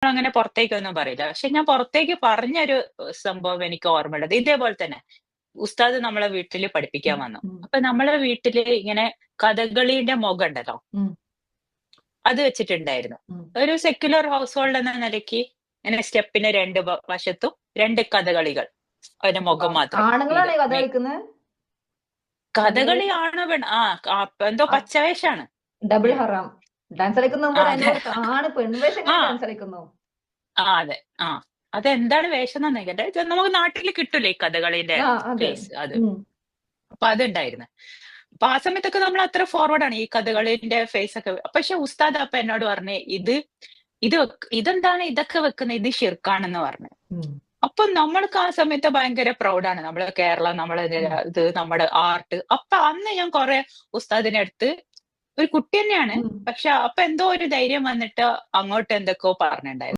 അങ്ങനെ പുറത്തേക്കൊന്നും പറയില്ല. പക്ഷെ ഞാൻ പുറത്തേക്ക് പറഞ്ഞൊരു സംഭവം എനിക്ക് ഓർമ്മയുള്ളത്. ഇതേപോലെ തന്നെ ഉസ്താദ് നമ്മളെ വീട്ടില് പഠിപ്പിക്കാൻ ഉം, വന്നു. ഉം, അപ്പൊ നമ്മളെ വീട്ടില് ഇങ്ങനെ കഥകളിയുടെ മൊകണ്ടല്ലോ, ഉം, അത് വെച്ചിട്ടുണ്ടായിരുന്നു. ഉം. ഒരു സെക്യുലർ ഹൗസ് ഹോൾഡ് എന്ന നിലയ്ക്ക് ഇങ്ങനെ സ്റ്റെപ്പിന് 2 വശത്തും 2 കഥകളികൾ. അതിന്റെ മുഖം മാത്രം. ഇത് ആണുങ്ങളാണ് ഈ കഥ കളിക്കുന്നത്? കഥകളി കഥകളിയൊക്കെ ആണ് എന്തോ പച്ചവേഷാണ്. ഡബിൾ ഉം. ഹറാം. ഡാൻസ് കളിക്കുന്ന മുമ്പ് ആ അതിന്റെ അതെ. കൂടെ ആണ് പെൺവേഷം ആ കെട്ടി ഡാൻസ് കളിക്കുന്നു. അതെ. ആ അതെന്താണ് വേഷം എന്നൊക്കെ നമുക്ക് നാട്ടിൽ കിട്ടൂലേ ഈ കഥകളിന്റെ ആ, അതെ. ഫേസ് അത്. ഉം. അപ്പൊ അതുണ്ടായിരുന്നു. അപ്പൊ ആ സമയത്തൊക്കെ നമ്മൾ അത്ര ഫോർവേഡ് ആണ് ഈ കഥകളിന്റെ ഫേസ് ഒക്കെ. പക്ഷെ ഉസ്താദ് അപ്പൊ എന്നോട് പറഞ്ഞ് ഇതെന്താണ് ഇതൊക്കെ വെക്കുന്നത്, ഇത് ഷിർക്കാണെന്ന് പറഞ്ഞു. ഉം. അപ്പൊ നമ്മൾക്ക് ആ സമയത്ത് ഭയങ്കര പ്രൗഡാണ്. നമ്മള് കേരളം, നമ്മളെ ഉം. ഇത് നമ്മുടെ ആർട്ട്. അപ്പൊ അന്ന് ഞാൻ കുറെ ഉസ്താദിനെ അടുത്ത് ഒരു കുട്ടി തന്നെയാണ്. ഉം. പക്ഷെ അപ്പൊ എന്തോ ഒരു ധൈര്യം വന്നിട്ട് അങ്ങോട്ട് എന്തൊക്കെയോ പറഞ്ഞിട്ടുണ്ടായിരുന്നു.